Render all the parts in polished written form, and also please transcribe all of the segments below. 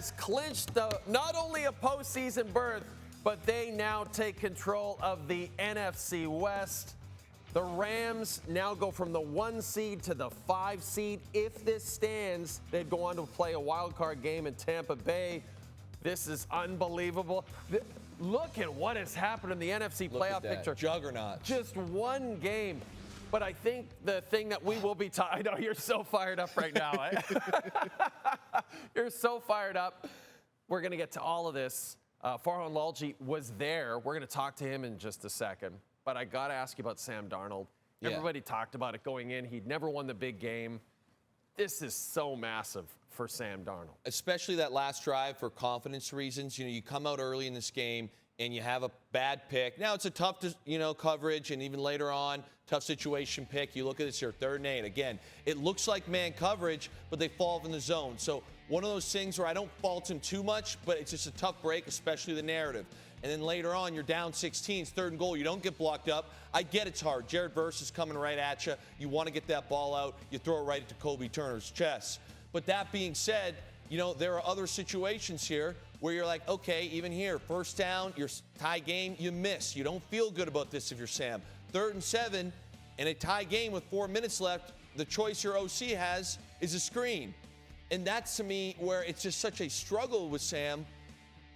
has clinched not only a postseason berth, but they now take control of the NFC West. The Rams now go from the 1 seed to the 5 seed. If this stands, they'd go on to play a wild card game in Tampa Bay. This is unbelievable. Look at what has happened in the NFC playoff picture. Juggernaut. Just one game. But I think the thing that we will be I know you're so fired up right now. You're so fired up. We're going to get to all of this. Farhan Lalji was there. We're going to talk to him in just a second. But I got to ask you about Sam Darnold. Yeah. Everybody talked about it going in. He'd never won the big game. This is so massive for Sam Darnold. Especially that last drive for confidence reasons. You come out early in this game and you have a bad pick. Now, it's a tough, coverage, and even later on, tough situation pick. You look at this here, 3rd and 8. Again, it looks like man coverage, but they fall in the zone. So one of those things where I don't fault him too much, but it's just a tough break, especially the narrative. And then later on, you're down 16, it's 3rd and goal. You don't get blocked up. I get it's hard. Jared Verse is coming right at you. You want to get that ball out. You throw it right into Kobe Turner's chest. But that being said, there are other situations here where you're like, okay, even here, 1st down, your tie game, you miss. You don't feel good about this if you're Sam. 3rd and 7, in a tie game with 4 minutes left, the choice your OC has is a screen. And that's, to me, where it's just such a struggle with Sam.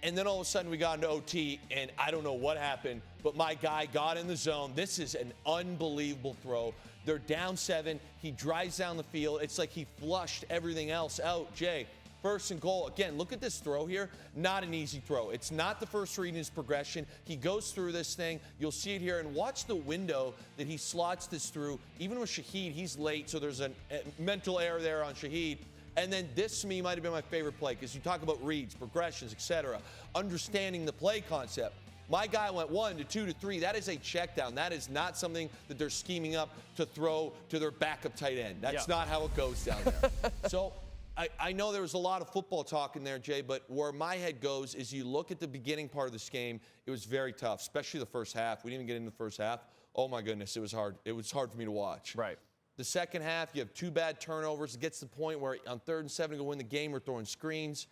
And then all of a sudden we got into OT, and I don't know what happened, but my guy got in the zone. This is an unbelievable throw. They're down 7. He drives down the field. It's like he flushed everything else out. Jay, 1st and goal. Again, look at this throw here. Not an easy throw. It's not the first read in his progression. He goes through this thing. You'll see it here. And watch the window that he slots this through. Even with Shaheed, he's late, so there's a mental error there on Shaheed. And then this, to me, might have been my favorite play because you talk about reads, progressions, etc., understanding the play concept. My guy went 1 to 2 to 3. That is a check down. That is not something that they're scheming up to throw to their backup tight end. That's not how it goes down there. So I know there was a lot of football talk in there, Jay, but where my head goes is you look at the beginning part of this game, it was very tough, especially the first half. We didn't even get into the first half. Oh, my goodness, it was hard. It was hard for me to watch. Right. The second half, you have 2 bad turnovers. It gets to the point where on 3rd and 7 to win the game, we're throwing screens.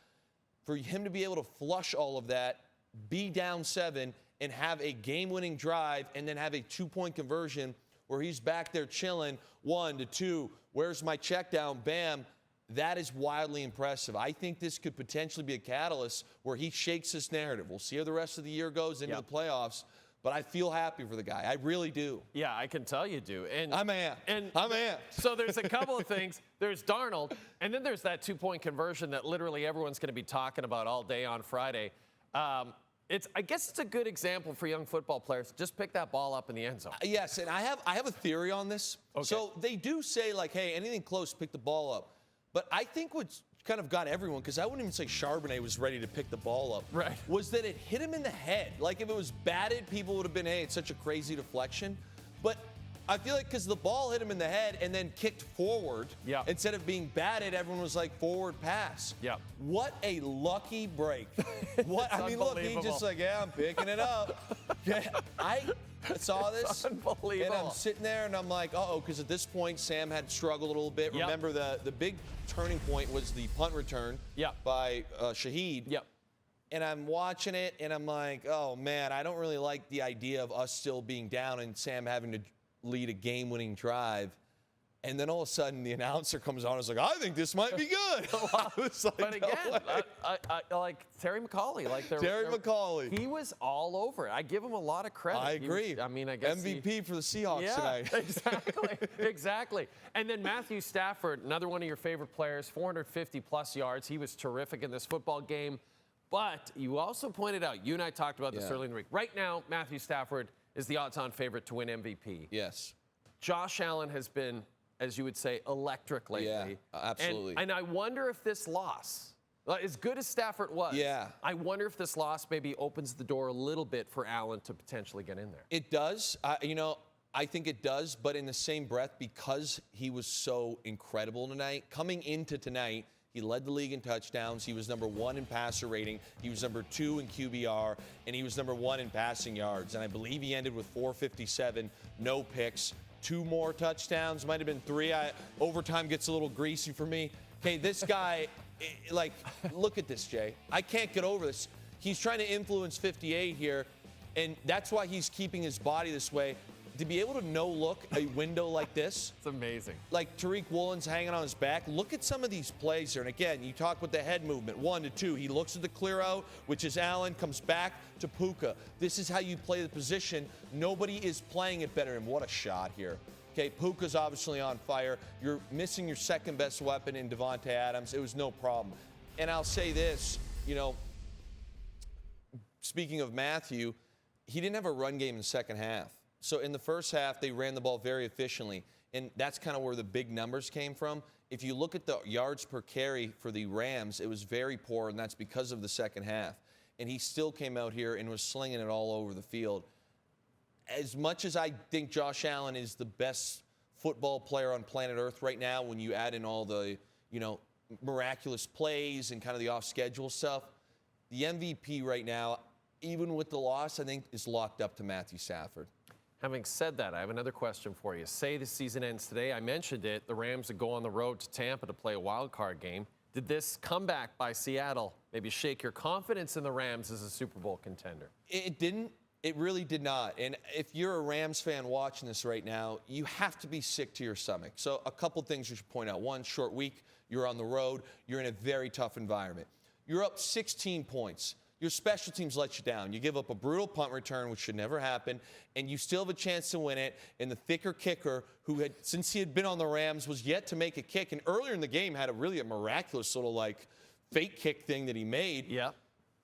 For him to be able to flush all of that, be down 7, and have a game-winning drive, and then have a 2-point conversion where he's back there chilling, 1 to 2, where's my check down, bam, that is wildly impressive. I think this could potentially be a catalyst where he shakes this narrative. We'll see how the rest of the year goes into the playoffs. But I feel happy for the guy. I really do. Yeah, I can tell you do. And I'm amped. So there's a couple of things. There's Darnold, and then there's that 2-point conversion that literally everyone's going to be talking about all day on Friday. I guess it's a good example for young football players. Just pick that ball up in the end zone. Yes, and I have a theory on this. Okay. So they do say, like, hey, anything close, pick the ball up. But I think what's kind of got everyone, because I wouldn't even say Charbonnet was ready to pick the ball up, right, was that it hit him in the head. Like, if it was batted, people would have been, hey, it's such a crazy deflection. But I feel like because the ball hit him in the head and then kicked forward, instead of being batted, everyone was like, forward pass. Yeah. What a lucky break. Look, he just like, yeah, I'm picking it up. Yeah, I saw this, unbelievable. And I'm sitting there, and I'm like, uh-oh, because at this point, Sam had struggled a little bit. Yep. Remember, the big turning point was the punt return by Shaheed. Yep. And I'm watching it, and I'm like, oh, man, I don't really like the idea of us still being down and Sam having to lead a game-winning drive. And then all of a sudden, the announcer comes on and is like, I think this might be good. I was like, but again, I like Terry McAuley. Terry McAuley. He was all over it. I give him a lot of credit. I agree. I guess MVP for the Seahawks tonight. Exactly. And then Matthew Stafford, another one of your favorite players, 450-plus yards. He was terrific in this football game. But you also pointed out, you and I talked about this earlier in the week. Right now, Matthew Stafford is the odds-on favorite to win MVP. Yes. Josh Allen has been, as you would say, electric lately. Yeah, absolutely. And I wonder if this loss, as good as Stafford was, I wonder if this loss maybe opens the door a little bit for Allen to potentially get in there. It does. I think it does, but in the same breath, because he was so incredible tonight, coming into tonight, he led the league in touchdowns. He was number 1 in passer rating. He was number 2 in QBR, and he was number 1 in passing yards. And I believe he ended with 457, no picks. 2 more touchdowns, might have been 3. Overtime gets a little greasy for me. Okay, this guy, Like, look at this, Jay. I can't get over this. He's trying to influence 58 here, and that's why he's keeping his body this way. To be able to no-look a window like this. It's amazing. Like Tariq Woolen's hanging on his back. Look at some of these plays here. And again, you talk with the head movement, 1 to 2. He looks at the clear out, which is Allen, comes back to Puka. This is how you play the position. Nobody is playing it better. And what a shot here. Okay, Puka's obviously on fire. You're missing your second best weapon in Devontae Adams. It was no problem. And I'll say this, speaking of Matthew, he didn't have a run game in the second half. So in the first half, they ran the ball very efficiently, and that's kind of where the big numbers came from. If you look at the yards per carry for the Rams, it was very poor, and that's because of the second half. And he still came out here and was slinging it all over the field. As much as I think Josh Allen is the best football player on planet Earth right now, when you add in all the, miraculous plays and kind of the off-schedule stuff, the MVP right now, even with the loss, I think is locked up to Matthew Stafford. Having said that, I have another question for you. Say the season ends today. I mentioned it. The Rams would go on the road to Tampa to play a wild card game. Did this comeback by Seattle maybe shake your confidence in the Rams as a Super Bowl contender? It didn't. It really did not. And if you're a Rams fan watching this right now, you have to be sick to your stomach. So a couple things you should point out. One, short week. You're on the road. You're in a very tough environment. You're up 16 points. Your special teams let you down. You give up a brutal punt return, which should never happen, and you still have a chance to win it. And the thicker kicker, who had, since he had been on the Rams, was yet to make a kick, and earlier in the game had a miraculous sort of like fake kick thing that he made. Yeah.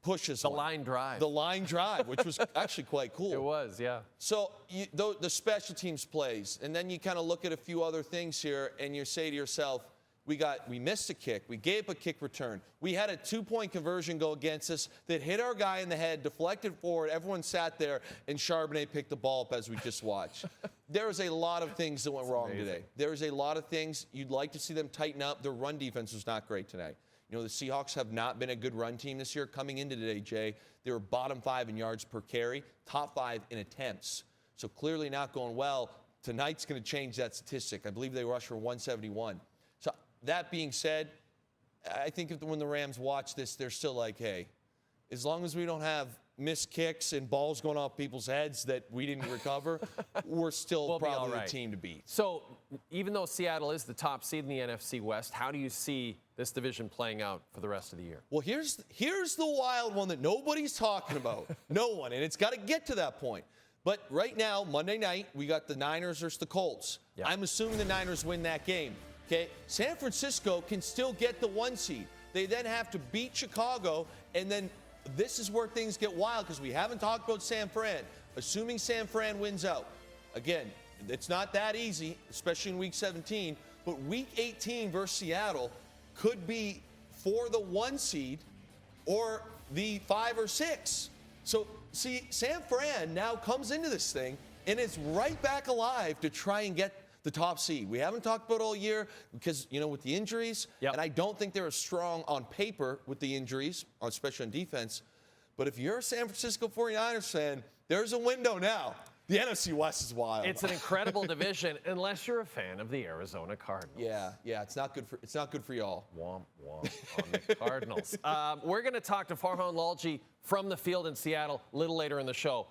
Pushes the line drive. The line drive, which was actually quite cool. It was, yeah. So the special teams plays, and then you kind of look at a few other things here, and you say to yourself, we missed a kick. We gave up a kick return. We had a 2-point conversion go against us that hit our guy in the head, deflected forward. Everyone sat there, and Charbonnet picked the ball up as we just watched. There was a lot of things that went wrong today. There was a lot of things you'd like to see them tighten up. Their run defense was not great today. The Seahawks have not been a good run team this year. Coming into today, Jay, they were bottom 5 in yards per carry, top 5 in attempts. So clearly not going well. Tonight's going to change that statistic. I believe they rushed for 171. So that being said, I think when the Rams watch this, they're still like, hey, as long as we don't have missed kicks and balls going off people's heads that we didn't recover, we're still probably the team to beat. So even though Seattle is the top seed in the NFC West, how do you see this division playing out for the rest of the year? Well, here's the wild one that nobody's talking about. No one, and it's got to get to that point. But right now, Monday night, we got the Niners versus the Colts. Yeah. I'm assuming the Niners win that game. Okay, San Francisco can still get the 1 seed. They then have to beat Chicago, and then this is where things get wild because we haven't talked about San Fran. Assuming San Fran wins out, again, it's not that easy, especially in Week 17, but Week 18 versus Seattle could be for the 1 seed or the 5 or 6. So, see, San Fran now comes into this thing and is right back alive to try and get the top seed. We haven't talked about it all year because, with the injuries, and I don't think they're as strong on paper with the injuries, especially on defense. But if you're a San Francisco 49ers fan, there's a window now. The NFC West is wild. It's an incredible division, unless you're a fan of the Arizona Cardinals. Yeah, it's not good for y'all. Womp womp on the Cardinals. We're going to talk to Farhan Lalji from the field in Seattle a little later in the show.